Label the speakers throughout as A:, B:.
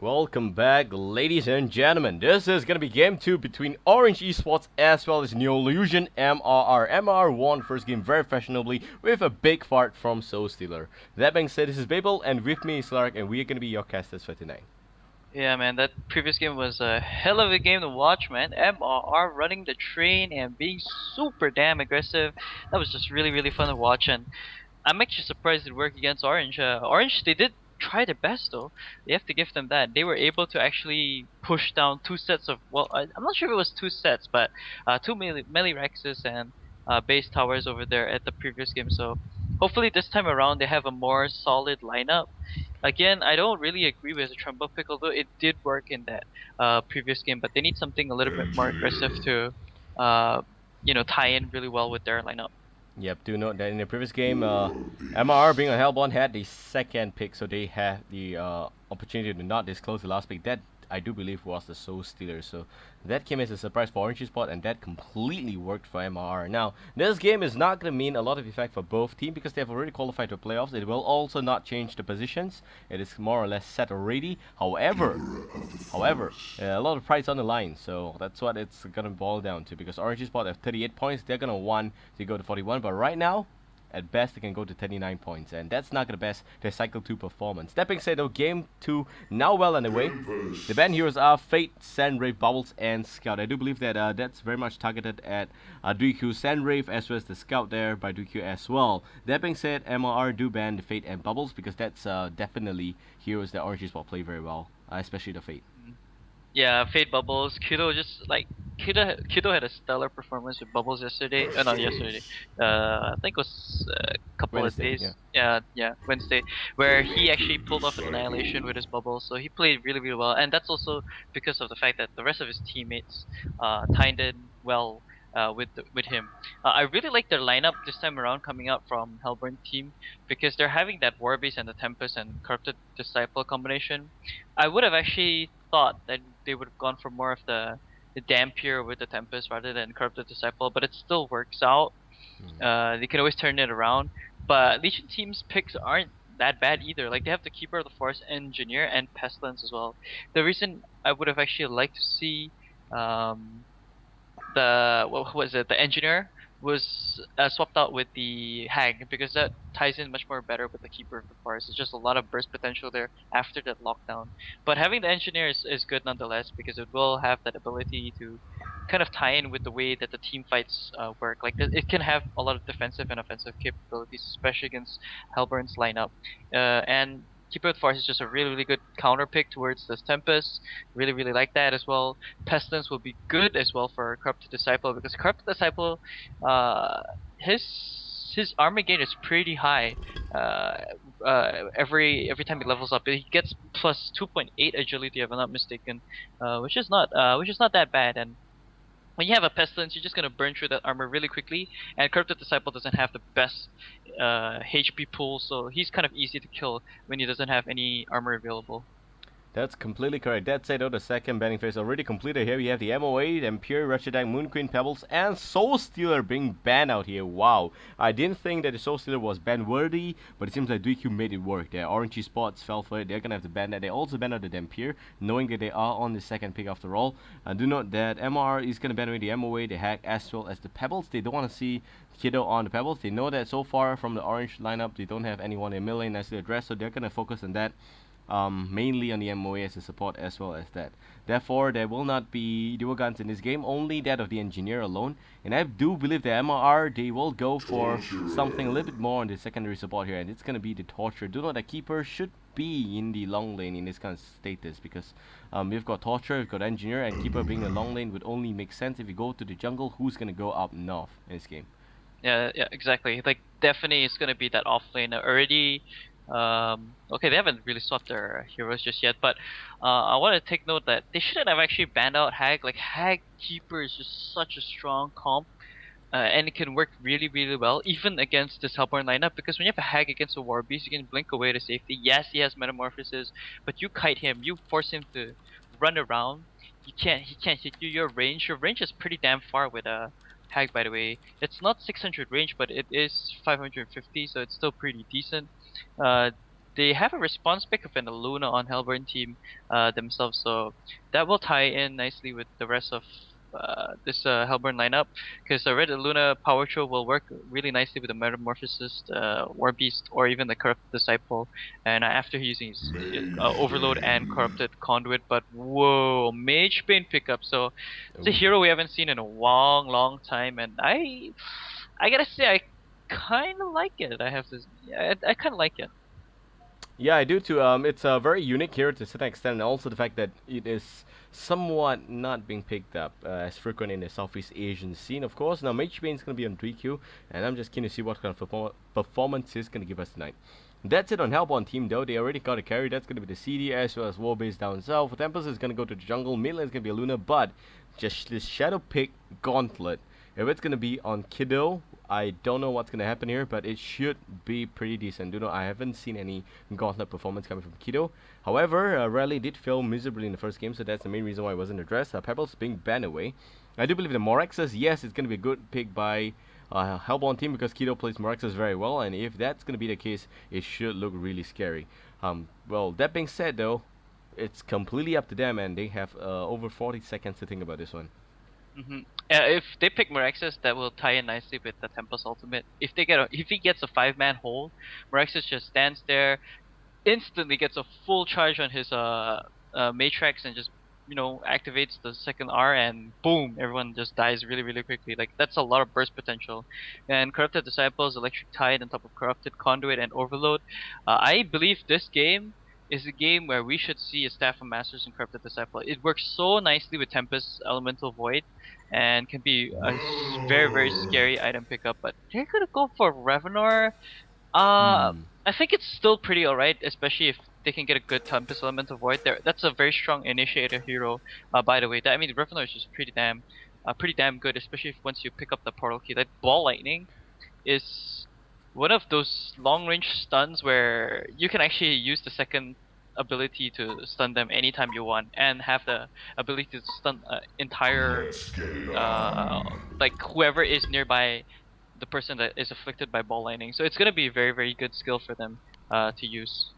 A: Welcome back, ladies and gentlemen. This is gonna be game 2 between Orange Esports as well as Neolution MRR. MRR won first game very fashionably with a big fart from Soul Stealer. That being said, this is Babael and with me is Lark, and we are gonna be your casters for tonight.
B: Yeah, man, that previous game was a hell of a game to watch, man. MRR running the train and being super damn aggressive. That was just really fun to watch, and I'm actually surprised it worked against Orange. Orange, they did try their best though. They have to give them that. They were able to actually push down two sets of, well, I'm not sure if it was two sets, but two melee Rexes and base towers over there at the previous game. So hopefully this time around they have a more solid lineup. Again, I don't really agree with the Trumbo pick, although it did work in that previous game, but they need something a little bit more aggressive to, uh, tie in really well with their lineup.
A: Yep, do note that in the previous game, MRR being a Hellborn had the second pick, so they had the opportunity to not disclose the last pick. That I do believe was the Soul Stealer, so that came as a surprise for Orange Spot, and that completely worked for MRR. Now, this game is not going to mean a lot of effect for both teams because they have already qualified for playoffs. It will also not change the positions. It is more or less set already. However, a lot of prize on the line, so that's what it's gonna boil down to. Because Orange Spot have 38 points, they're gonna want to go to 41, but right now, at best, they can go to 39 points, and that's not gonna best their Cycle 2 performance. That being said, though, Game 2 now well underway. The band heroes are Fate, Sandwraith, Bubbles, and Scout. I do believe that that's very much targeted at Duiku Sandwraith as well as the Scout there by Duiku as well. That being said, MRR do ban the Fate and Bubbles because that's definitely heroes that Orange Spot play very well, especially the Fate.
B: Yeah, Fade Bubbles. Kudo just like Kudo had a stellar performance with Bubbles yesterday. Not yesterday. I think it was a couple of
A: Wednesday,
B: days.
A: yeah.
B: Yeah, Wednesday, where he actually pulled off an annihilation with his Bubbles. So he played really well, and that's also because of the fact that the rest of his teammates timed in well. With him, I really like their lineup this time around coming out from Hellborn team because they're having that Warbeast and the Tempest and Corrupted Disciple combination. I would have actually thought that they would have gone for more of the Dampier with the Tempest rather than Corrupted Disciple, but it still works out. They can always turn it around. But Legion team's picks aren't that bad either. Like they have the Keeper of the Forest, Engineer, and Pestilence as well. The reason I would have actually liked to see um, the what was it? The Engineer was swapped out with the Hag because that ties in much more better with the Keeper of the Forest. It's just a lot of burst potential there after that lockdown. But having the Engineer is good nonetheless because it will have that ability to kind of tie in with the way that the team fights work. Like it can have a lot of defensive and offensive capabilities, especially against Hellborn's lineup. And Keeper of the Forest is just a really good counter pick towards this Tempest. Really like that as well. Pestilence will be good as well for Corrupted Disciple because Corrupted Disciple, uh, his armor gain is pretty high. Every time he levels up, he gets plus 2.8 agility if I'm not mistaken, which is not that bad. And when you have a Pestilence, you're just gonna burn through that armor really quickly. And Corrupted Disciple doesn't have the best HP pool, so he's kind of easy to kill when he doesn't have any armor available.
A: That's completely correct. That said, though, the second banning phase already completed here. We have the MOA, the Imperial, Ratchet Moon Queen, Pebbles, and Soul Stealer being banned out here. Wow. I didn't think that the Soul Stealer was ban worthy, but it seems like DQ made it work. Their orangey spots fell for it. They're gonna have to ban that. They also banned out the Dampier, knowing that they are on the second pick after all. Do note that MR is gonna ban away the MOA, the Hack, as well as the Pebbles. They don't want to see Kiddo on the Pebbles. They know that so far from the orange lineup, they don't have anyone in melee nicely addressed, so they're gonna focus on that. Mainly on the MOA as a support as well as that. Therefore, there will not be dual guns in this game, only that of the engineer alone. And I do believe the MRR, they will go for something a little bit more on the secondary support here, and it's going to be the Torture. Do know that Keeper should be in the long lane in this kind of status because we've got Torture, we've got Engineer, and Keeper being a long lane would only make sense if you go to the jungle. Who's going to go up north in this game?
B: Yeah, exactly. Like definitely it's gonna be that off lane already. Okay, they haven't really swapped their heroes just yet, but I want to take note that they shouldn't have actually banned out Hag. Like Hag Keeper is just such a strong comp, and it can work really well even against this Hellborn lineup because when you have a Hag against a War Beast, you can blink away to safety. Yes, he has Metamorphosis, but you kite him, you force him to run around. He can't hit you. Your range is pretty damn far with a Hag, by the way. It's not 600 range, but it is 550, so it's still pretty decent. Uh, they have a response pick of an Luna on Hellborn team themselves, so that will tie in nicely with the rest of this Hellborn lineup, because the Red Luna Power Throw will work really nicely with the Metamorphosis, War Beast, or even the Corrupted Disciple, and after using his Overload and Corrupted Conduit. But whoa, Mage Bane pickup, so it's a
A: Ooh.
B: hero we haven't seen in a long time, and I gotta say I kind of like it. I have to, yeah, I kind of like it.
A: Yeah, I do too. It's a very unique hero to a certain extent, and also the fact that it is somewhat not being picked up as frequent in the Southeast Asian scene, of course. Now, Mage Bane is going to be on 3Q, and I'm just keen to see what kind of performance he's going to give us tonight. That's it on Hellborn team, though. They already got a carry. That's going to be the CD as well as Warbase down south. Tempest is going to go to the jungle. Mid lane is going to be a Luna, but just this Shadow Pick Gauntlet. If it's going to be on Kiddo, I don't know what's going to happen here, but it should be pretty decent. Do know I haven't seen any Gauntlet performance coming from Kiddo. However, Rally did fail miserably in the first game, so that's the main reason why it wasn't addressed. Pebbles being banned away. I do believe the Morexes, yes, it's going to be a good pick by Hellborn team because Kiddo plays Morexes very well, and if that's going to be the case, it should look really scary. Well, that being said, though, it's completely up to them, and they have over 40 seconds to think about this one.
B: Hmm. If they pick Morexus, that will tie in nicely with the Tempest ultimate. If he gets a 5-man hold, Morexus just stands there, instantly gets a full charge on his Matrix, and just activates the second R, and boom, everyone just dies really quickly. Like, that's a lot of burst potential. And Corrupted Disciples, Electric Tide on top of Corrupted Conduit and Overload. I believe this game is a game where we should see a Staff of Masters and Corrupted Disciple. It works so nicely with Tempest Elemental Void, and can be a very scary item pickup. But they're gonna go for Revenor. uh,
A: Hmm.
B: I think it's still pretty alright, especially if they can get a good Tempest Elemental Void there. That's a very strong initiator hero, by the way. I mean, Revenant is just pretty damn good, especially if once you pick up the Portal Key. That Ball Lightning is one of those long range stuns where you can actually use the second ability to stun them anytime you want, and have the ability to stun entire like whoever is nearby the person that is afflicted by ball lightning. So it's gonna be a very good skill for them to use.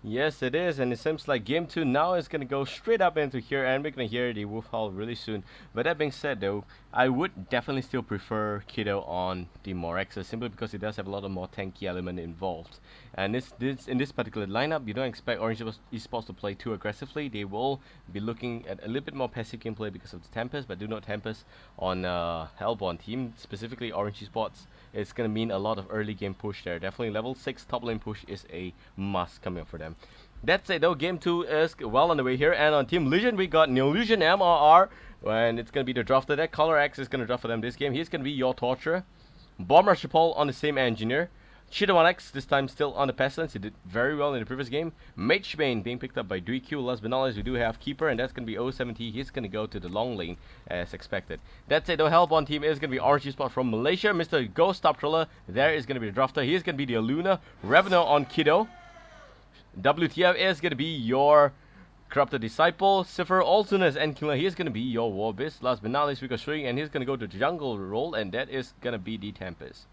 A: Yes, it is, and it seems like game two now is gonna go straight up into here, and we're gonna hear the wolf howl really soon. But that being said, though, I would definitely still prefer Kiddo on the Morexa simply because it does have a lot of more tanky element involved. And this in this particular lineup, you don't expect Orange Esports to play too aggressively. They will be looking at a little bit more passive gameplay because of the Tempest, but do not Tempest on Hellborn team, specifically Orange Esports. It's gonna mean a lot of early game push there. Definitely level 6 top lane push is a must coming up for them. That's it though, game 2 is well on the way here, and on Team Legion we got Neolution MRR, and it's gonna be the draft that Color X is gonna draft for them this game. He's gonna be your Torturer. Bomb Rusher Paul on the same engineer. Cheetah 1X this time still on the Pestilence. He did very well in the previous game. Mage Bane being picked up by DQ. Last but not least, we do have Keeper, and that's going to be 070. He's going to go to the long lane as expected. That's it though. Hellborn team is going to be Orange Spot from Malaysia. Mr. Ghost Top Troller there is going to be the drafter. He is going to be the Luna. Revenant on Kiddo. WTF is going to be your Corrupted Disciple. Cipher Altunus and Killer. He's going to be your Warbist. Last but not least, we got Shuri, and he's going to go to the jungle role, and that is going to be the Tempest.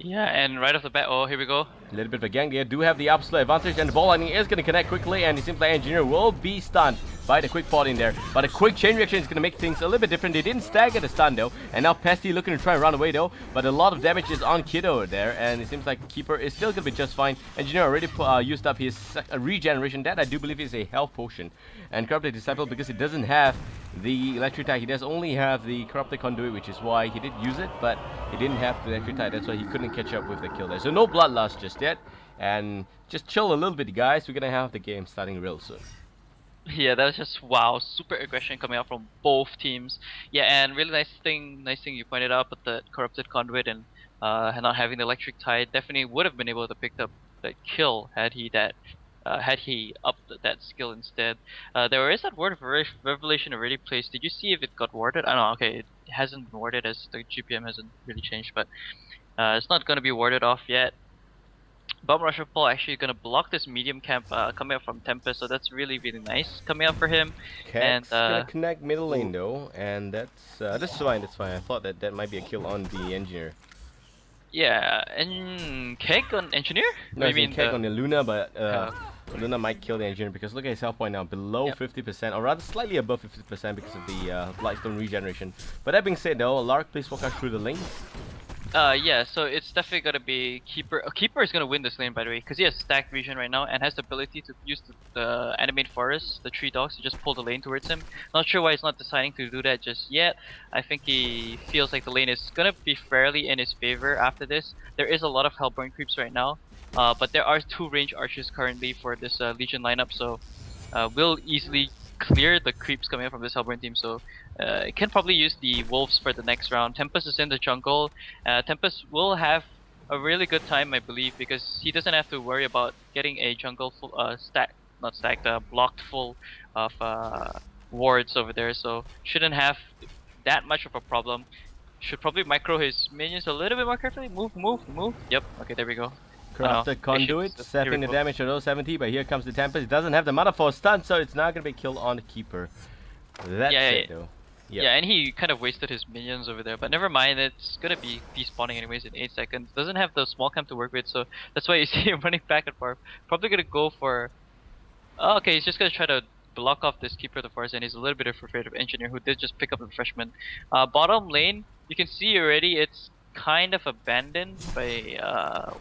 B: Yeah, and right off the bat, oh, here we go.
A: A little bit of a gang there. Do have the absolute advantage, and the ball lightning is going to connect quickly, and the Simple Engineer will be stunned by the quick pot in there. But a quick chain reaction is going to make things a little bit different. They didn't stagger the stun though, and now Pesty looking to try and run away though. But a lot of damage is on Kiddo there, and it seems like Keeper is still going to be just fine. Engineer already used up his regeneration. That I do believe is a health potion. And Corrupted Disciple, because he doesn't have the Electric Tide, he does only have the Corrupted Conduit, which is why he did use it, but he didn't have the Electric Tide. That's why he couldn't catch up with the kill there. So no bloodlust just yet, and just chill a little bit, guys. We're gonna have the game starting real soon.
B: Yeah, that was just wow, super aggression coming out from both teams. Yeah, and really nice thing you pointed out, but the corrupted conduit and not having the electric tide definitely would have been able to pick up that kill had he upped that skill instead. There is that word of revelation already placed. Did you see if it got warded? I don't know. Okay, it hasn't been warded as the GPM hasn't really changed, but it's not going to be warded off yet. Bomb Rusher Paul actually gonna block this medium camp coming up from Tempest, so that's really nice coming up for him. And
A: Kek's gonna connect middle lane though, and that's fine. That's fine. I thought that might be a kill on the engineer.
B: Yeah, and Keg on Engineer?
A: No,
B: Or you
A: it's in
B: mean
A: Keg
B: the...
A: on the Luna, but
B: Uh,
A: Luna might kill the engineer because look at his health point now, below
B: yep.
A: 50%, or rather slightly above 50% because of the Blightstone regeneration. But that being said though, Lark, please walk us through the lanes.
B: Yeah, so it's definitely gonna be Keeper. Keeper is gonna win this lane, by the way, because he has stacked region right now and has the ability to use the animate forest, the tree dogs, to just pull the lane towards him. Not sure why he's not deciding to do that just yet. I think he feels like the lane is gonna be fairly in his favor after this. There is a lot of Hellborn creeps right now, but there are two range archers currently for this Legion lineup, so will easily clear the creeps coming up from this Hellborn team. So it can probably use the wolves for the next round. Tempest is in the jungle. Tempest will have a really good time, I believe, because he doesn't have to worry about getting a jungle full, not stacked, blocked full of wards over there. So shouldn't have that much of a problem. Should probably micro his minions a little bit more carefully. Move, move, move. Yep. Okay, there we go. Oh no,
A: Corrupted
B: I should
A: Conduit,
B: here we
A: stepping the
B: go.
A: damage to those 70, but here comes the Tempest. It doesn't have the mana for a stun, so it's not gonna be killed on the Keeper. That's
B: Yeah, yeah,
A: it though. Yep.
B: yeah, and he kind of wasted his minions over there, but never mind. It's gonna be despawning anyways in 8 seconds. Doesn't have the small camp to work with, so that's why you see him running back and forth. Probably gonna go for... Oh, okay, he's just gonna try to block off this Keeper of the Forest, and he's a little bit afraid of Engineer, who did just pick up the refreshment. Bottom lane, you can see already it's kind of abandoned by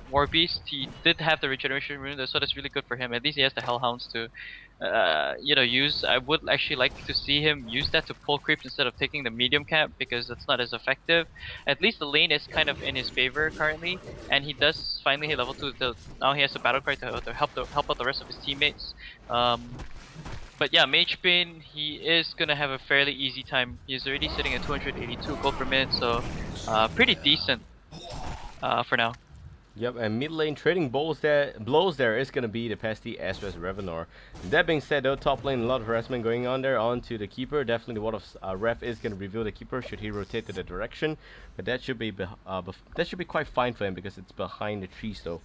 B: War Beast. He did have the regeneration rune, so that's really good for him. At least he has the Hellhounds to, use. I would actually like to see him use that to pull creeps instead of taking the medium camp because that's not as effective. At least the lane is kind of in his favor currently, and he does finally hit level 2. Now he has a battle cry to help out the rest of his teammates. But yeah, Mage Bane, he is gonna have a fairly easy time. He's already sitting at 282 gold per minute, so pretty decent for now.
A: Yep, and mid lane trading blows there is going to be the Pesty as well as Revenor. That being said though, top lane a lot of harassment going on there onto the Keeper. Definitely the Ward of Ref is going to reveal the Keeper should he rotate to the direction. But that should be that should be quite fine for him because it's behind the trees though.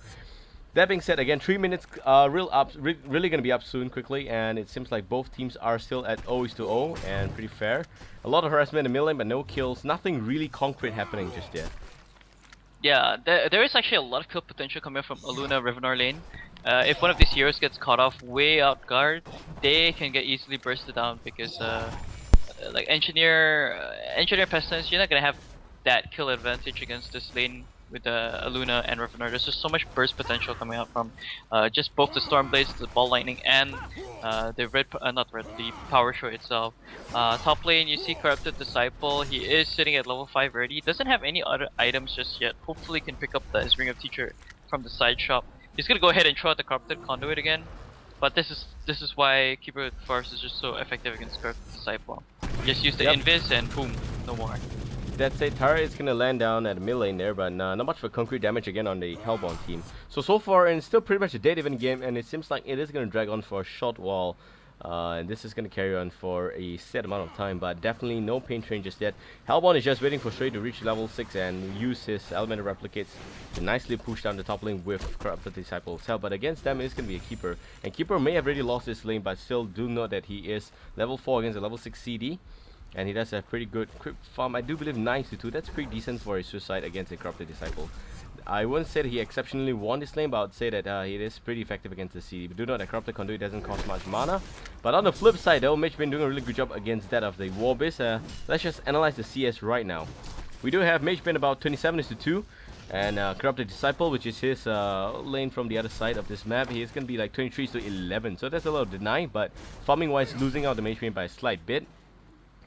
A: That being said, again, 3 minutes, really going to be up soon, quickly, and it seems like both teams are still at 0-0 and pretty fair. A lot of harassment in the mid lane, but no kills. Nothing really concrete happening just yet.
B: Yeah, there is actually a lot of kill potential coming from Aluna Revenor lane. If one of these heroes gets caught off way out guard, they can get easily bursted down because like Engineer Pestilence, you're not gonna have that kill advantage against this lane with Aluna and Revenor. There's just so much burst potential coming out from just both the Stormblades, the Ball Lightning, and the Power Show itself. Top lane, you see Corrupted Disciple. He is sitting at level 5 already. He doesn't have any other items just yet. Hopefully, can pick up his Ring of Teacher from the side shop. He's gonna go ahead and throw out the Corrupted Conduit again. But this is why Keeper of the Forest is just so effective against Corrupted Disciple. Just use the
A: Yep.
B: Invis and boom, no more.
A: That's it. Tara is going to land down at the mid lane there, but not much for concrete damage again on the Hellbound team. So far, and it's still pretty much a dead-even game, and it seems like it is going to drag on for a short while. And this is going to carry on for a set amount of time, but definitely no pain train just yet. Hellbound is just waiting for Stray to reach level 6 and use his elemental replicates to nicely push down the top lane with Corrupted Disciple itself. But against them, it's going to be a Keeper. And Keeper may have already lost this lane, but still do note that he is level 4 against a level 6 CD. And he does have pretty good crit farm. I do believe 9-2. That's pretty decent for a suicide against a Corrupted Disciple. I wouldn't say that he exceptionally won this lane, but I would say that it is pretty effective against the CD. But do note that Corrupted Conduit doesn't cost much mana. But on the flip side though, Mage been doing a really good job against that of the Warbeast. Let's just analyze the CS right now. We do have Mage Bane about 27-2. And Corrupted Disciple, which is his lane from the other side of this map, he is going to be like 23-11. So that's a little deny, but farming wise, losing out the Mage Bane by a slight bit.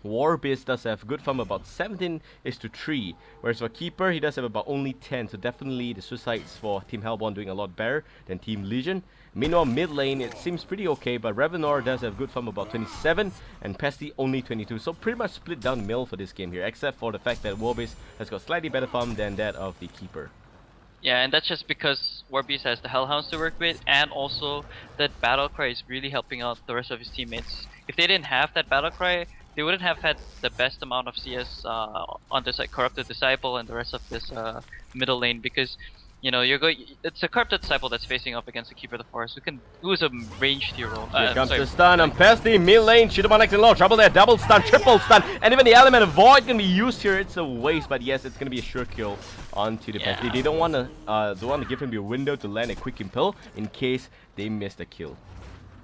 A: Warbeast does have good farm about 17-3, whereas for Keeper he does have about only 10, so definitely the suicides for Team Hellbound doing a lot better than Team Legion. Meanwhile mid lane it seems pretty okay, but Revenor does have good farm about 27 and Pesty only 22, so pretty much split down mill for this game here, except for the fact that Warbeast has got slightly better farm than that of the Keeper.
B: Yeah, and that's just because Warbeast has the Hellhounds to work with, and also that Battle Cry is really helping out the rest of his teammates. If they didn't have that Battle Cry, they wouldn't have had the best amount of CS on this like Corrupted Disciple and the rest of this middle lane, because You know, you're going. It's a corrupted disciple that's facing up against the keeper of the forest, who is a ranged hero.
A: Here comes
B: Sorry,
A: the stun on
B: melee.
A: Pesty, mid lane, shoot him on next in low, trouble there, double stun, triple stun, and even the element of void can be used here. It's a waste, but yes, it's gonna be a sure kill onto the Pesty.
B: Yeah.
A: They don't want to give him the window to land a quick impel in case they miss the kill.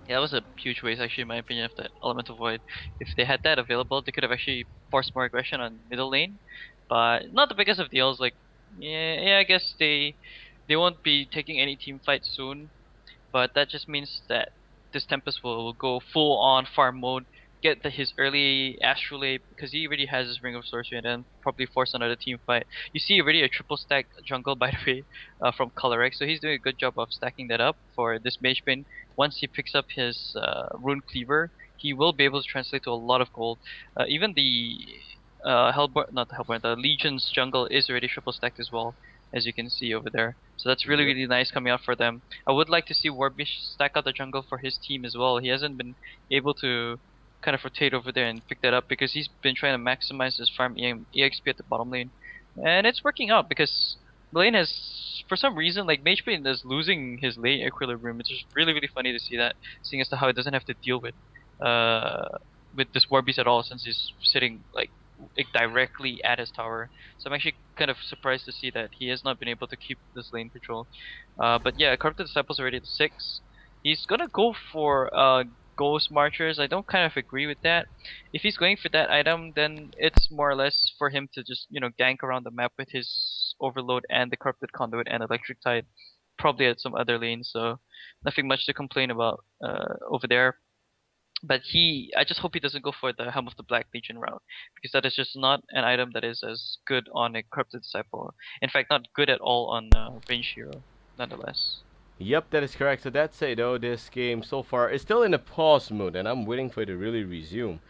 B: Yeah, that was a huge waste, actually, in my opinion, of that elemental void. If they had that available, they could have actually forced more aggression on middle lane, but not the biggest of deals. Like, yeah, I guess they won't be taking any team fights soon, but that just means that this Tempest will go full on farm mode, get his early astrolabe because he already has his ring of sorcery, and then probably force another team fight. You see already a triple stack jungle by the way, from Colorex, so he's doing a good job of stacking that up for this mage bin. Once he picks up his rune cleaver, he will be able to translate to a lot of gold. Even the Hellborn, not the Hellborn, the Legion's jungle is already triple stacked as well, as you can see over there. So that's really
A: Yep.
B: really nice coming out for them. I would like to see Warbish stack out the jungle for his team as well. He hasn't been able to kind of rotate over there and pick that up because he's been trying to maximize his farm EXP at the bottom lane. And it's working out because the lane has, for some reason, like Mage Bane is losing his lane equilibrium. It's just really really funny to see that, seeing as to how it doesn't have to deal uh with this Warbeast at all since he's sitting like directly at his tower. So I'm actually kind of surprised to see that he has not been able to keep this lane control. But yeah, Corrupted Disciples already at 6. He's gonna go for Ghost Marchers. I don't kind of agree with that. If he's going for that item, then it's more or less for him to just, you know, gank around the map with his Overload and the Corrupted Conduit and Electric Tide. Probably at some other lanes, so nothing much to complain about over there. But I just hope he doesn't go for the Helm of the Black Legion route, because that is just not an item that is as good on a Corrupted Disciple. In fact, not good at all on Range Hero, nonetheless.
A: Yep, that is correct. So that's it though. This game so far is still in a pause mode, and I'm waiting for it to really resume.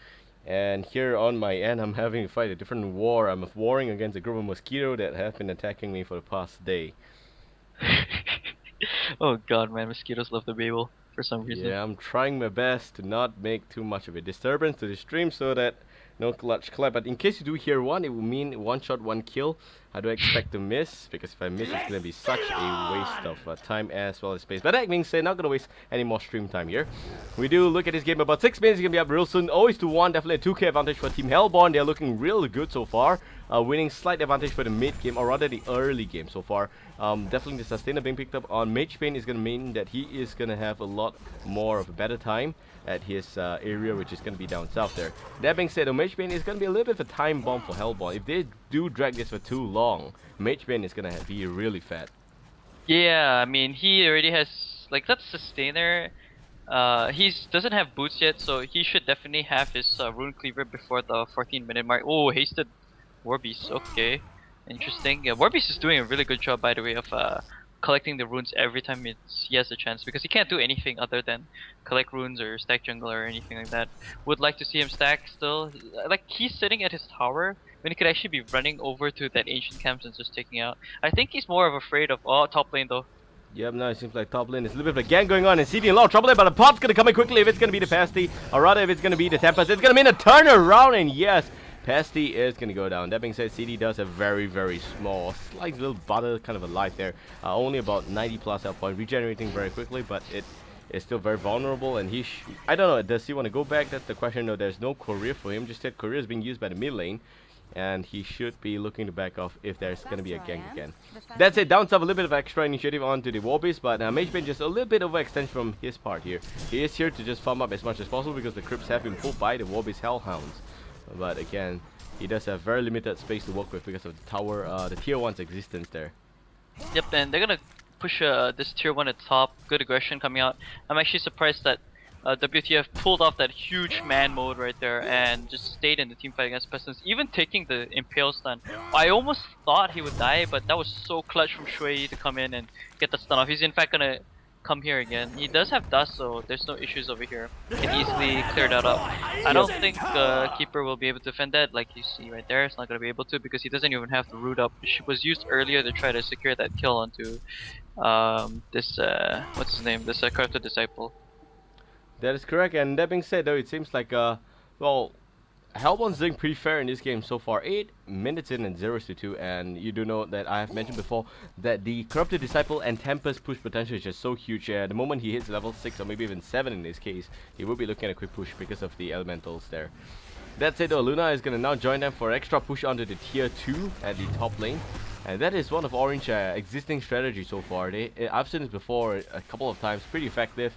A: And here on my end, I'm having to fight a different war. I'm warring against a group of mosquito that have been attacking me for the past day.
B: Oh god, man, mosquitoes love the Babel for some reason.
A: Yeah, I'm trying my best to not make too much of a disturbance to the stream so that no clutch clap. But in case you do hear one, it will mean one shot, one kill. I do expect to miss because if I miss, it's gonna be such a waste of time as well as space. But that being said, not gonna waste any more stream time here. We do look at this game about 6 minutes. It's gonna be up real soon. Always to one, definitely a 2K advantage for Team Hellborn. They're looking real good so far. Winning slight advantage for the mid game, or rather the early game so far. Definitely the sustainer being picked up on Mage Bane is going to mean that he is going to have a lot more of a better time at his area, which is going to be down south there. That being said, Mage Bane is going to be a little bit of a time bomb for Hellborn. If they do drag this for too long, Mage Bane is going to be really fat.
B: Yeah, I mean, he already has, like, that Sustainer. He doesn't have boots yet, so he should definitely have his Rune Cleaver before the 14-minute mark. Oh, hasted Warbeast. Okay, interesting. Yeah, Warbeast is doing a really good job, by the way, of collecting the runes every time he has a chance, because he can't do anything other than collect runes or stack jungle or anything like that. Would like to see him stack still. Like, he's sitting at his tower when he could actually be running over to that ancient camp and just taking out. I think he's more of afraid of top lane though.
A: Yep, now it seems like top lane is a little bit of a gang going on, and CD in a lot of trouble there, but the pop's gonna come in quickly if it's gonna be the Pasty, or rather if it's gonna be the Tempest. It's gonna mean a turnaround, and yes, Pasty is gonna go down. That being said, CD does have very, very small, slight little butter kind of a life there. Only about 90 plus health point, regenerating very quickly, but it is still very vulnerable, and I don't know, does he want to go back? That's the question. No, there's no career for him, just that career is being used by the mid lane. And he should be looking to back off if there's going to be a gank again. That's it, down south, a little bit of extra initiative onto the Warbeast, but Mage Bane just a little bit overextended from his part here. He is here to just farm up as much as possible because the crypts have been pulled by the Warbeast Hellhounds. But again, he does have very limited space to work with because of the tower, the tier 1's existence there.
B: Yep, and they're gonna push this tier 1 at top. Good aggression coming out. I'm actually surprised that WTF pulled off that huge man mode right there and just stayed in the team fight against Pestilence, even taking the Impale stun. I almost thought he would die, but that was so clutch from Shui to come in and get the stun off. He's in fact gonna come here again. He does have dust, so there's no issues over here. Can easily clear that up. I don't think Keeper will be able to defend that, like you see right there. It's not gonna be able to because he doesn't even have the root up. It was used earlier to try to secure that kill onto this what's his name? This Corrupted Disciple.
A: That is correct, and that being said though, it seems like, well, Hellborn's doing pretty fair in this game so far. 8 minutes in and 0-2, and you do know that I have mentioned before that the Corrupted Disciple and Tempest push potential is just so huge. The moment he hits level 6 or maybe even 7 in this case, he will be looking at a quick push because of the elementals there. That said though, Luna is going to now join them for extra push onto the tier 2 at the top lane. And that is one of Orange existing strategies so far. I've seen this before a couple of times, pretty effective.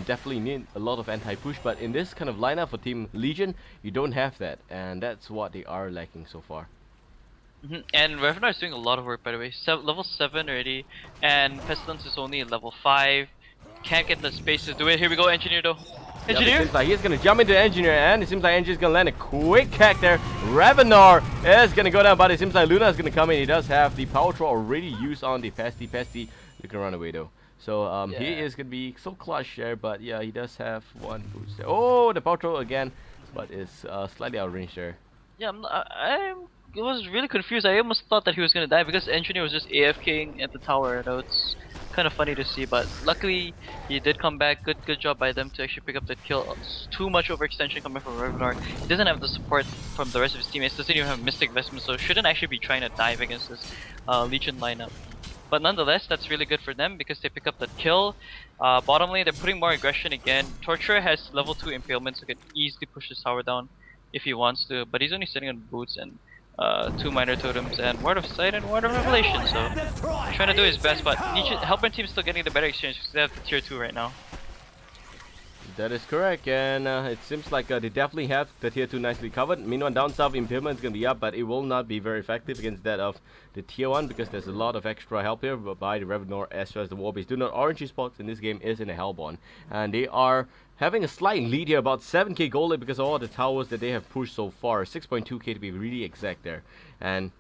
A: Definitely need a lot of anti-push, but in this kind of lineup for Team Legion, you don't have that, and that's what they are lacking so far.
B: And Revenar is doing a lot of work, by the way. Level 7 already, and Pestilence is only at level 5. Can't get the space to do it. Here we go, Engineer though. Engineer?
A: Yep, it seems like he's gonna jump into Engineer, and it seems like Engineer's gonna land a quick hack there. Revenar is gonna go down, but it seems like Luna is gonna come in. He does have the Power Troll already used on the Pesty. Pesty looking to run away though. So he is gonna be so clutch there, but yeah, he does have one boost there. Oh, the Power Troll again, but it's slightly out of range there.
B: Yeah, I was really confused. I almost thought that he was gonna die because Engineer was just AFKing at the tower. Though it's kind of funny to see, but luckily he did come back. Good job by them to actually pick up the kill. Too much overextension coming from Revenar. He doesn't have the support from the rest of his teammates. Doesn't even have Mystic Vestment, so shouldn't actually be trying to dive against this Legion lineup. But nonetheless, that's really good for them because they pick up the kill. Bottom lane, they're putting more aggression again. Torturer has level 2 impalement, so he can easily push his tower down if he wants to. But he's only sitting on boots and 2 minor totems and Word of Sight and Word of Revelation. So trying to do his best, but Helper team's still getting the better exchange because they have the tier 2 right now.
A: That is correct, and it seems like they definitely have the tier 2 nicely covered. Meanwhile, down south impalement is going to be up, but it will not be very effective against that of the tier 1 because there's a lot of extra help here by the Revenor as well as the Warbase. Do not Orange spots in this game is in a Hellborn, and they are having a slight lead here, about 7k gold because of all the towers that they have pushed so far. 6.2k to be really exact there, and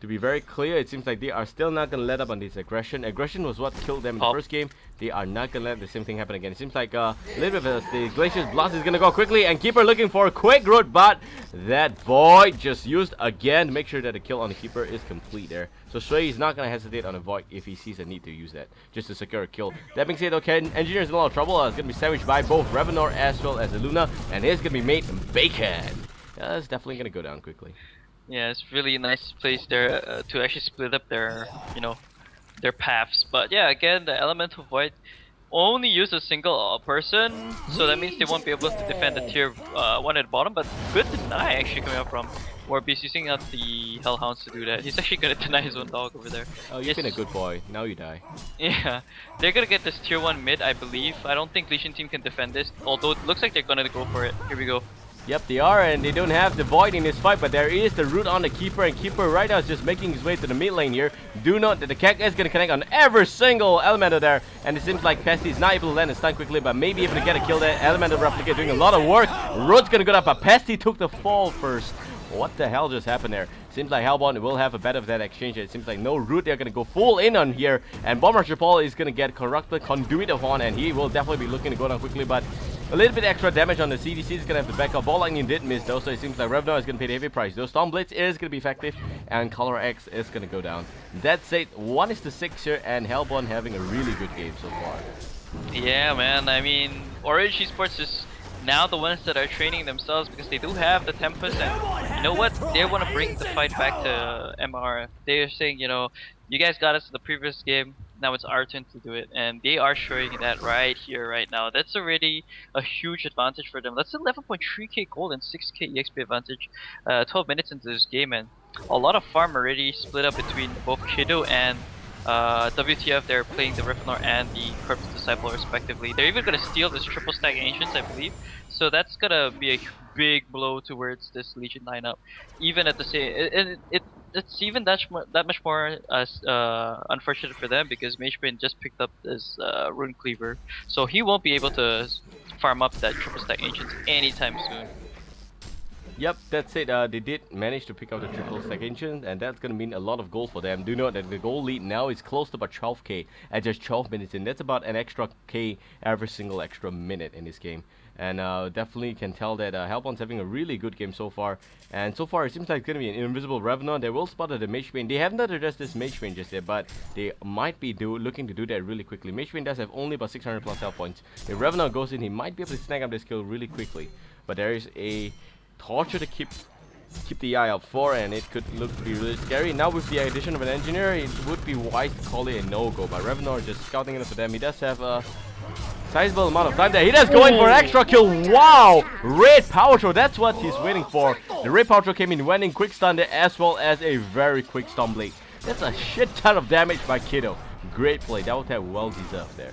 A: to be very clear, it seems like they are still not going to let up on this aggression. Aggression was what killed them in the first game. They are not going to let the same thing happen again. It seems like a little bit of the Glacier's Blast is going to go quickly, and Keeper looking for a quick route, but that Void just used again to make sure that the kill on the Keeper is complete there. So Shui is not going to hesitate on a Void if he sees a need to use that, just to secure a kill. That being said, okay, Engineer is in a lot of trouble. It's going to be sandwiched by both Revenor as well as the Luna, and it's going to be made bacon. It's definitely going to go down quickly.
B: Yeah, it's really a nice place there to actually split up their, their paths. But yeah, again, the Elemental Void only use a single person, so that means they won't be able to defend the tier 1 at the bottom. But good deny actually coming up from Warbeast using out the Hellhounds to do that. He's actually gonna deny his own dog over there.
A: Oh, you've been a good boy. Now you die.
B: Yeah, they're gonna get this tier 1 mid, I believe. I don't think Legion team can defend this, although it looks like they're gonna go for it. Here we go.
A: Yep, they are, and they don't have the Void in this fight, but there is the root on the Keeper, and Keeper right now is just making his way to the mid lane here. Do note that the Kek is going to connect on every single Elemental there, and it seems like Pesty is not able to land and stun quickly, but maybe able to get a kill there. Elemental Replicate doing a lot of work. Root's going to go down, but Pesty took the fall first. What the hell just happened there? Seems like Hellborn will have a bet of that exchange. It seems like no root. They're going to go full in on here. And Bomb Rusher Paul is going to get Corrupted Conduit of HoN, and he will definitely be looking to go down quickly, but a little bit extra damage on the CDC is going to have to back up. Ball Lightning did miss though, so it seems like Revenor is going to pay the heavy price. Though Storm Blitz is going to be effective, and Color X is going to go down. That's it. 1-6 here, and Hellborn having a really good game so far.
B: Yeah, man. I mean, ORGE Esports is now the ones that are training themselves because they do have the Tempest, and you know what? They want to bring the fight back to MR. They are saying, you guys got us in the previous game, now it's our turn to do it, and they are showing that right here, right now. That's already a huge advantage for them. That's 11.3k gold and 6k EXP advantage 12 minutes into this game, and a lot of farm already split up between both Kiddo and WTF. They're playing the Revenor and the Corpse Disciple respectively. They're even gonna steal this triple stack Ancients, I believe. So that's gonna be a big blow towards this Legion lineup. Even at the same, it's even that much more unfortunate for them because Magebrain just picked up this Rune Cleaver, so he won't be able to farm up that triple stack Ancients anytime soon.
A: Yep, that's it. They did manage to pick up the triple stack Ancient, and that's going to mean a lot of gold for them. Do note that the gold lead now is close to about 12k at just 12 minutes in. That's about an extra k every single extra minute in this game. And definitely can tell that Hellborn's having a really good game so far. And so far it seems like it's going to be an invisible Revenor. They will spot the Magebrain. They have not addressed this Magebrain just yet, but they might be looking to do that really quickly. Magebrain does have only about 600 plus health points. If Revenor goes in, he might be able to snag up this kill really quickly. But there is a Torture to keep the eye out for, and it could be really scary. Now with the addition of an engineer, it would be wise to call it a no-go, but Revenor just scouting into them. He does have a sizable amount of time there. He does go in for an extra kill. Wow! Red Power Throw, that's what he's waiting for. The Red Power Throw came in, went in quick stun there, as well as a very quick Storm Blade. That's a shit ton of damage by Kiddo. Great play, that was well deserved there.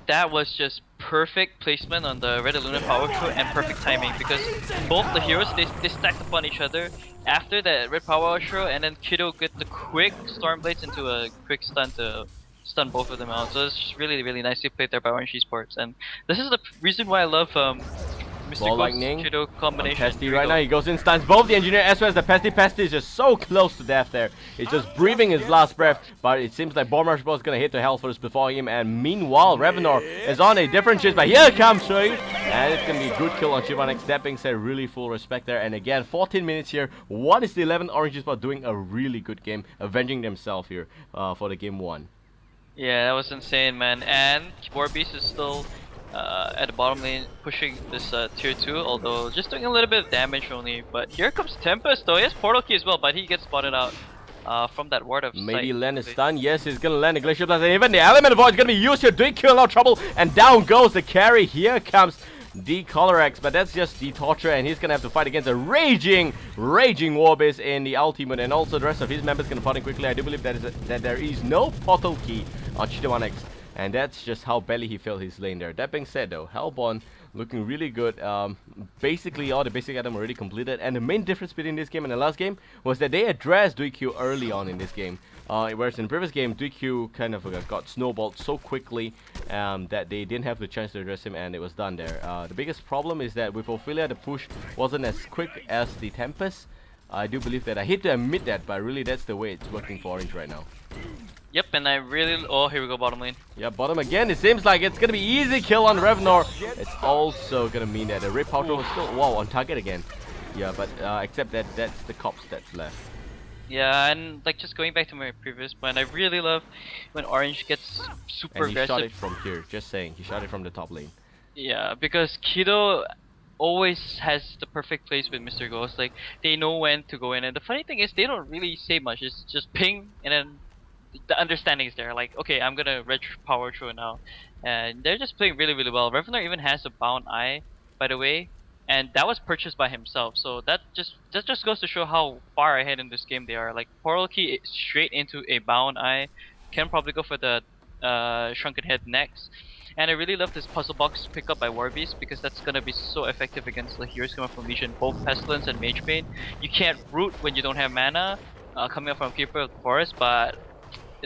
B: That was just perfect placement on the Red Luna power throw and perfect timing, because both the heroes, they stacked upon each other after that red power throw, and then Kiddo get the quick Storm Blades into a quick stun to stun both of them out. So it's just really nicely played there by Orange Esports, and this is the reason why I love Mr.
A: Ball
B: Ghost's
A: lightning
B: Kiddo combination.
A: Pesty right now, he goes in, stuns both the engineer as well as the Pesty. Pesty is just so close to death there. He's just breathing his last breath, but it seems like Bomb Rush Ball is gonna hit the hell first before him, and meanwhile Revenor is on a different chase, but here comes Shui, and it's gonna be a good kill on Chivanex. That being said, really full respect there, and again 14 minutes here. What is the 11th Orange Esports doing a really good game, avenging themselves here for the game 1.
B: Yeah, that was insane, man. And Warbeast is still at the bottom lane pushing this tier 2, although just doing a little bit of damage only. But here comes Tempest though. He has Portal Key as well, but he gets spotted out from that ward of sight.
A: Maybe land a stun. Yes, he's gonna land a Glacier Blast, and even the Element of Void is gonna be used here, doing kill a lot of trouble, and down goes the carry. Here comes the Colorex, but that's just the Torture, and he's gonna have to fight against a raging Warbeast in the ultimate, and also the rest of his members gonna pot in quickly. I do believe that there is no Portal Key on Chivanex, and that's just how badly he failed his lane there. That being said though, Hellborn looking really good. Basically all the basic items already completed, and the main difference between this game and the last game was that they addressed DQ early on in this game. Whereas in the previous game, DQ kind of got snowballed so quickly that they didn't have the chance to address him, and it was done there. The biggest problem is that with Ophelia, the push wasn't as quick as the Tempest. I do believe that. I hate to admit that, but really that's the way it's working for Orange right now.
B: Yep, and I really... Oh, here we go, bottom lane.
A: Yeah, bottom again. It seems like it's gonna be easy kill on Revenor. It's also gonna mean that the Red Power Throw is still on target again. Yeah, but except that that's the cops that's left.
B: Yeah, and like just going back to my previous point, I really love when Orange gets super
A: And he
B: aggressive.
A: shot it from here. Just saying, he shot it from the top lane.
B: Yeah, because Kiddo always has the perfect place with Mr. Ghost. Like, they know when to go in, and the funny thing is they don't really say much. It's just ping, and then the understanding is there. Like, okay, I'm gonna red power throw now, and they're just playing really well. Revenor even has a bound eye, by the way, and that was purchased by himself. So that just goes to show how far ahead in this game they are. Like, Portal Key straight into a bound eye, can probably go for the shrunken head next. And I really love this puzzle box pickup by Warbeast, because that's gonna be so effective against the heroes coming from Legion, both Pestilence and Mage Bane. You can't root when you don't have mana coming up from Keeper of the Forest, but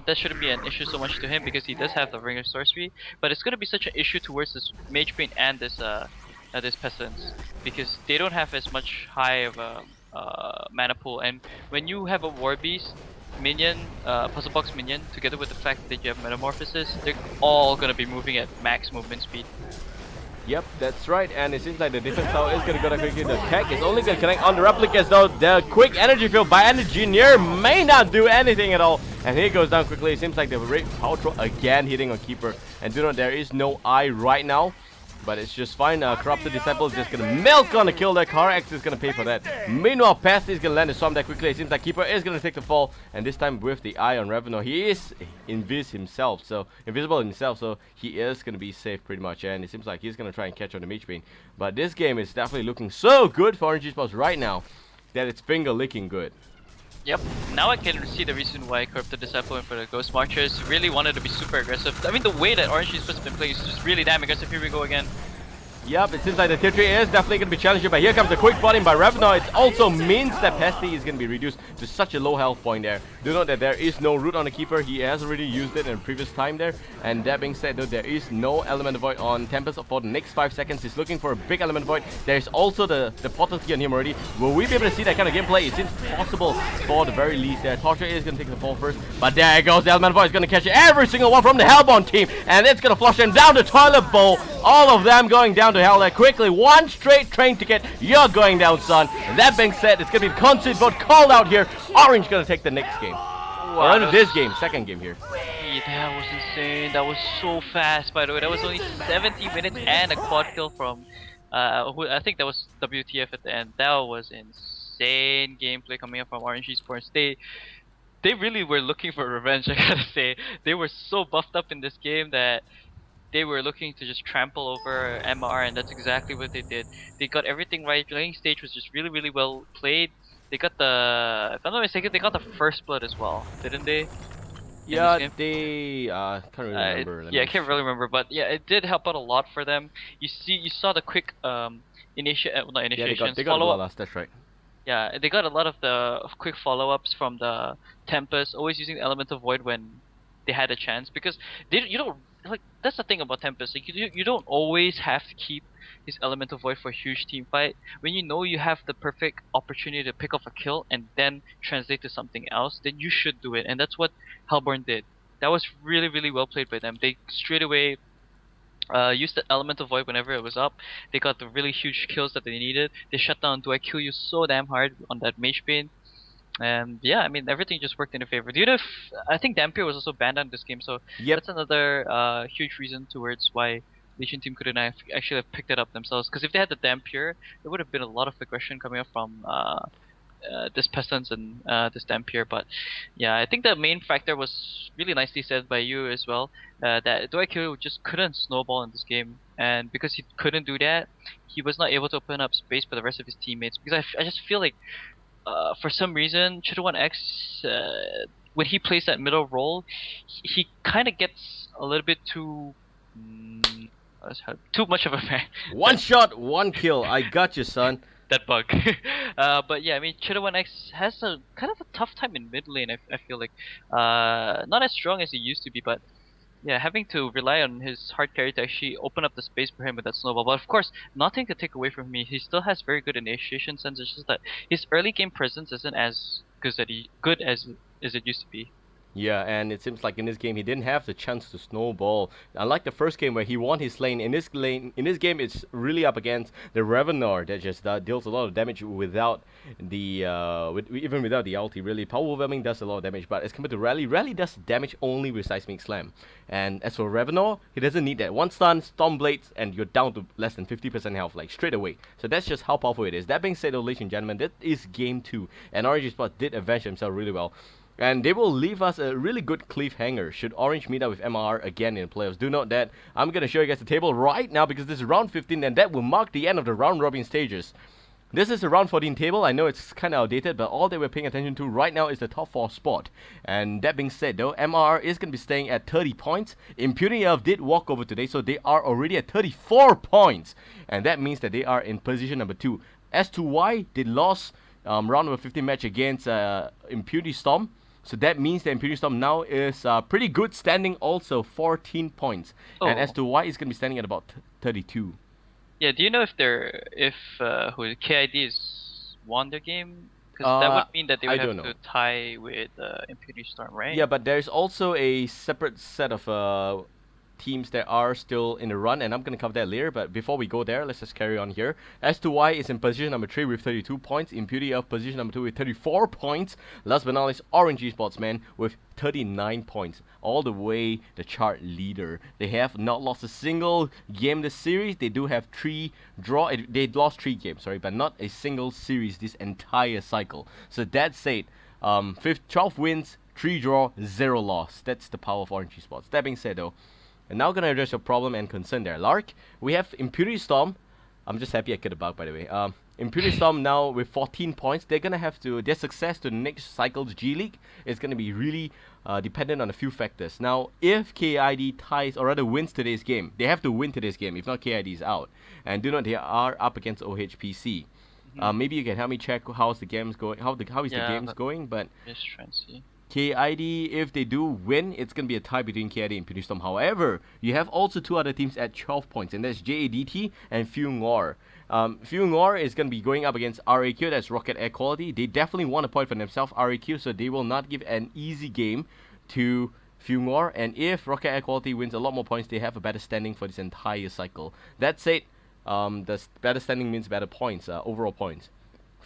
B: that shouldn't be an issue so much to him because he does have the Ring of Sorcery. But it's gonna be such an issue towards this Mage Bane and this this Pestilence, because they don't have as much high of a mana pool. And when you have a Warbeast minion, puzzle box minion, together with the fact that you have Metamorphosis, they're all gonna be moving at max movement speed.
A: Yep, that's right, and it seems like the defense tower is gonna go quickly. The tech is only gonna connect on the replicas though. The quick energy field by Engineer may not do anything at all. And here goes down quickly. It seems like the Red Power Throw again hitting on Keeper. And do note there is no eye right now, but it's just fine. Corrupted Disciple is just gonna milk on the kill there. Carax is gonna pay for that. Meanwhile, Pesty is gonna land the storm there quickly. It seems like Keeper is gonna take the fall, and this time with the eye on Revenor. He is invisible himself, so he is gonna be safe pretty much. And it seems like he's gonna try and catch on the Mage Bane. But this game is definitely looking so good for Orange Esports right now that it's finger licking good.
B: Yep, now I can see the reason why Corrupted Disciple went for the Ghost Marchers. Really wanted to be super aggressive. I mean, the way that Orange Esports has been playing is just really damn aggressive. Here we go again.
A: Yep, it seems like the tier 3 is definitely going to be challenging, but here comes the quick botting by Revenor. It also means that Pesty is going to be reduced to such a low health point there. Do note that there is no root on the Keeper. He has already used it in a previous time there. And that being said, though, there is no Element of Void on Tempest for the next 5 seconds. He's looking for a big Element of Void. There is also the Portal Key on him already. Will we be able to see that kind of gameplay? It seems possible for the very least there. Torture is going to take the fall first, but there it goes. The Element of Void is going to catch every single one from the Hellbound team, and it's going to flush them down the toilet bowl. All of them going down to hell there quickly. One straight train ticket. You're going down, son. And that being said, it's going to be the concede vote called out here. Orange going to take the next game.
B: Wow,
A: or this game, second game here.
B: That was insane. That was so fast, by the way. That was only 17 minutes and a quad kill from I think that was WTF at the end. That was insane gameplay coming up from Orange Esports. They really were looking for revenge. I gotta say, they were so buffed up in this game that they were looking to just trample over MR, and that's exactly what they did. They got everything right. The laning stage was just really, really well played. They got if I'm not mistaken, they got the first blood as well, didn't they? In this
A: Yeah,
B: game?
A: they can't really remember. Let
B: Yeah, I
A: me
B: can't really remember, but yeah, it did help out a lot for them. You saw the quick not
A: Yeah, they got
B: initiations,
A: they got the
B: follow up.
A: bloodlust. That's right.
B: Yeah, they got a lot of the quick follow-ups from the Tempest, always using the Elemental Void when they had a chance, because you don't, like, that's the thing about Tempest, like you don't always have to keep his Elemental Void for a huge team fight. When you know you have the perfect opportunity to pick off a kill and then translate to something else, then you should do it, and that's what Hellborn did. That was really, really well played by them. They straight away used the Elemental Void whenever it was up. They got the really huge kills that they needed. They shut down Do I Kill You so damn hard on that Mage Bane. And yeah, I mean, everything just worked in their favor. Do you know if, I think Dampier was also banned on this game, so
A: Yep.
B: that's another huge reason towards why Legion team couldn't actually have picked it up themselves. Because if they had the Dampier, there would have been a lot of aggression coming up from this Pestilence and this Dampier. But yeah, I think the main factor was really nicely said by you as well. That Doikyo just couldn't snowball in this game, and because he couldn't do that, he was not able to open up space for the rest of his teammates. Because I just feel like for some reason, Chido1X, when he plays that middle role, he kind of gets a little bit too. Too much of a fan.
A: One shot, one kill. I got you, son.
B: That bug. But yeah, I mean, Chido1X has a kind of a tough time in mid lane. I feel like, not as strong as he used to be, but yeah, having to rely on his hard carry to actually open up the space for him with that snowball. But of course, nothing to take away from me. He still has very good initiation sense. It's just that his early game presence isn't as good as it used to be.
A: Yeah, and it seems like in this game he didn't have the chance to snowball. Unlike the first game where he won his lane, in this game it's really up against the Revenor that just deals a lot of damage without the even without the ulti. Really, power overwhelming does a lot of damage, but as compared to Rally does damage only with Seismic Slam. And as for Revenor, he doesn't need that. One stun, Storm Blades, and you're down to less than 50% health, like straight away. So that's just how powerful it is. That being said, though, ladies and gentlemen, that is game 2, and Orange Sport did avenge himself really well. And they will leave us a really good cliffhanger should Orange meet up with MR again in the playoffs. Do note that I'm going to show you guys the table right now because this is round 15 and that will mark the end of the round robin stages. This is the round 14 table. I know it's kind of outdated, but all that we're paying attention to right now is the top 4 spot. And that being said, though, MR is going to be staying at 30 points. Impunity Elf did walk over today, so they are already at 34 points. And that means that they are in position number 2. As to why they lost round number 15 match against Impunity Storm, so that means that Imperial Storm now is pretty good standing also 14 points. And as
B: Oh,
A: to why it's going to be standing at about 32.
B: yeah. Do you know if who KID is won their game? Because that
A: Uh,
B: would mean that they
A: I
B: would
A: don't
B: have
A: know.
B: to tie with Impunity Storm, right?
A: Yeah, but there's also a separate set of teams that are still in the run, and I'm going to cover that later. But before we go there, let's just carry on here. S2Y is in position number 3 with 32 points. Impunity of position number 2 with 34 points. Last but not least, Orange Esports, man, with 39 points. All the way the chart leader. They have not lost a single game this series. They do have 3 draw. They lost 3 games, sorry, but not a single series this entire cycle. So that said, 12 wins, 3 draw, 0 loss. That's the power of Orange Esports. That being said, though, and now gonna address your problem and concern there. Lark, we have Impunity Storm. I'm just happy I killed a bug, by the way. Impunity Storm now with 14 points. They're gonna have to, their success to the next cycle's G League is gonna be really dependent on a few factors. Now, if KID ties or rather wins today's game, they have to win today's game. If not, KID is out. And do note they are up against OHPC.
B: Mm-hmm.
A: Maybe you can help me check how's the games going. How is the
B: Yeah,
A: games
B: but
A: going? But
B: just trying to see.
A: KID, if they do win, it's going to be a tie between KID and Impunity Storm. However, you have also 2 other teams at 12 points, and that's JADT and Fungor. Fungor is going to be going up against RAQ, that's Rocket Air Quality. They definitely want a point for themselves, RAQ, so they will not give an easy game to Fungor. And if Rocket Air Quality wins a lot more points, they have a better standing for this entire cycle. That said, the better standing means better points, overall points.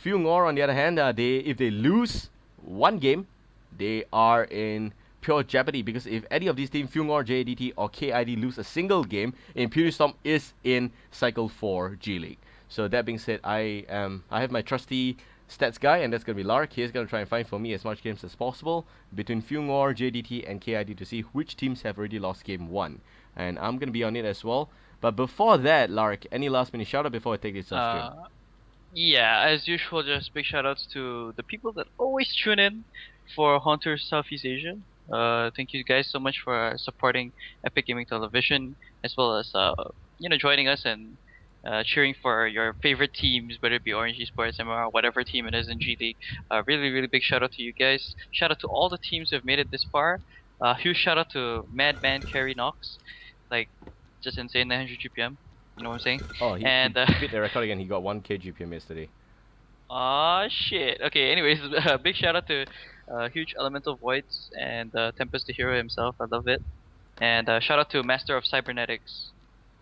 A: Fungor, on the other hand, if they lose one game, they are in pure jeopardy because if any of these teams, Fyungor, JADT, or KID lose a single game, Imperial Storm is in Cycle 4 G League. So that being said, I have my trusty stats guy, and that's gonna be Lark. He's gonna try and find for me as much games as possible between Fyungor, JDT, and KID to see which teams have already lost game 1. And I'm gonna be on it as well. But before that, Lark, any last minute shout out before I take this off stream?
B: Yeah, as usual, just big shout outs to the people that always tune in for HoNTour Southeast Asia. Thank you guys so much for supporting Epic Gaming Television, as well as joining us and cheering for your favorite teams, whether it be Orange Esports, MR, whatever team it is in G League. Really, really big shout out to you guys. Shout out to all the teams who have made it this far. Huge shout out to Madman Carry Knox, like just insane 900 GPM. You know what I'm saying?
A: Oh, he beat the record again. He got 1k GPM yesterday.
B: Aw, shit. Okay, anyways, big shout out to Huge Elemental Voids and Tempest the Hero himself. I love it. And shout out to Master of Cybernetics.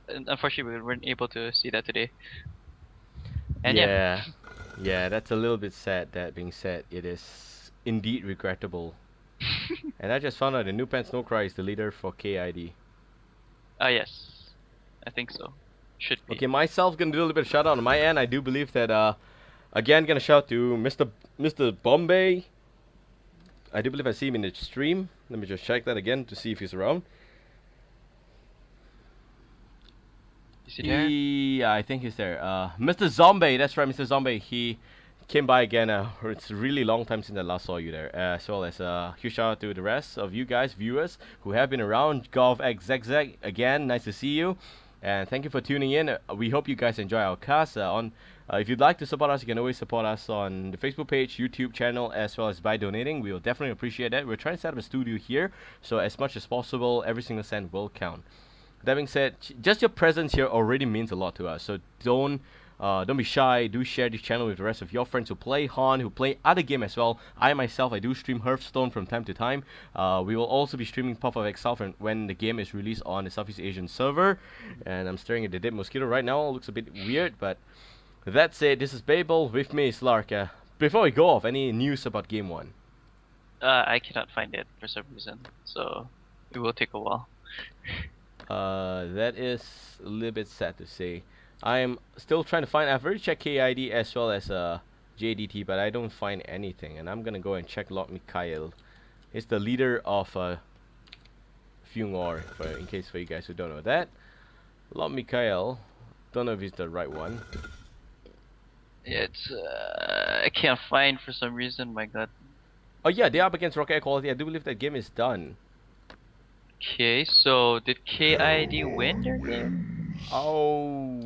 B: And unfortunately, we weren't able to see that today. And
A: yeah, yeah, that's a little bit sad. That being said, it is indeed regrettable. And I just found out the New Pants No Cry is the leader for KID.
B: Yes. I think so. Should be.
A: Okay, myself gonna do a little bit of shout out on my end. I do believe that again gonna shout to Mr. Bombay. I do believe I see him in the stream. Let me just check that again to see if he's around.
B: Is he there?
A: Yeah, I think he's there. Mr. Zombie, that's right, Mr. Zombie. He came by again. It's a really long time since I last saw you there. As well as huge shout out to the rest of you guys, viewers, who have been around. Golf X Zag again, nice to see you. And thank you for tuning in. We hope you guys enjoy our cast. If you'd like to support us, you can always support us on the Facebook page, YouTube channel, as well as by donating. We will definitely appreciate that. We're trying to set up a studio here, so as much as possible, every single cent will count. That being said, just your presence here already means a lot to us. So don't be shy. Do share this channel with the rest of your friends who play HoN, who play other game as well. I myself, I do stream Hearthstone from time to time. We will also be streaming Path of Exile when the game is released on the Southeast Asian server. And I'm staring at the dead mosquito right now. It looks a bit weird, but that's it. This is Babael. With me is Lark. Before we go off, any news about Game 1?
B: I cannot find it for some reason, so it will take a while.
A: That is a little bit sad to say. I'm still trying to find. I've already checked KID as well as JDT, but I don't find anything. And I'm gonna go and check Lord Mikhail. He's the leader of Fyungor, in case for you guys who don't know that. Lord Mikhail, don't know if he's the right one.
B: Yeah, it's I can't find for some reason. My God.
A: Oh yeah, they're up against Rocket Equality. I do believe that game is done.
B: Okay, so did KID win their game?
A: Oh,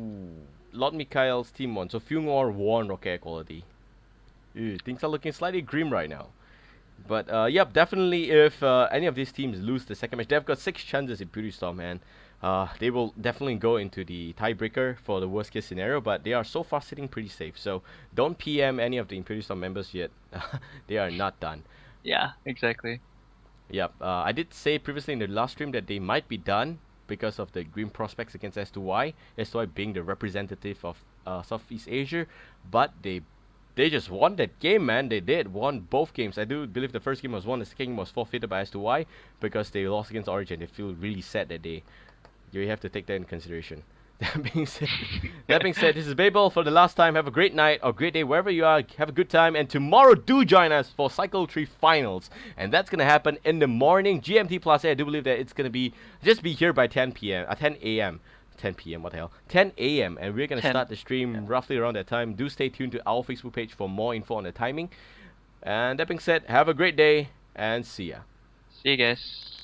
A: Lord Mikhail's team won. So Fyungor won Rocket Equality. Ew, things are looking slightly grim right now. But yep, definitely if any of these teams lose the second match, they've got 6 chances in Puri Storm, and they will definitely go into the tiebreaker for the worst case scenario, but they are so far sitting pretty safe. So don't PM any of the Imperial Storm members yet. They are not done.
B: Yeah, exactly.
A: Yep, I did say previously in the last stream that they might be done because of the grim prospects against S2Y. S2Y being the representative of Southeast Asia, but they just won that game, man. They did won both games. I do believe the first game was won, the second game was forfeited by S2Y because they lost against ORGE and they feel really sad that day. You have to take that in consideration. That being said, this is Babael for the last time. Have a great night or great day wherever you are. Have a good time, and tomorrow do join us for Cycle 3 Finals, and that's gonna happen in the morning GMT plus. I do believe that it's gonna be here by 10 p.m. 10 a.m. 10 p.m. What the hell? 10 a.m. and we're gonna start the stream roughly around that time. Do stay tuned to our Facebook page for more info on the timing. And that being said, have a great day and see ya.
B: See you guys.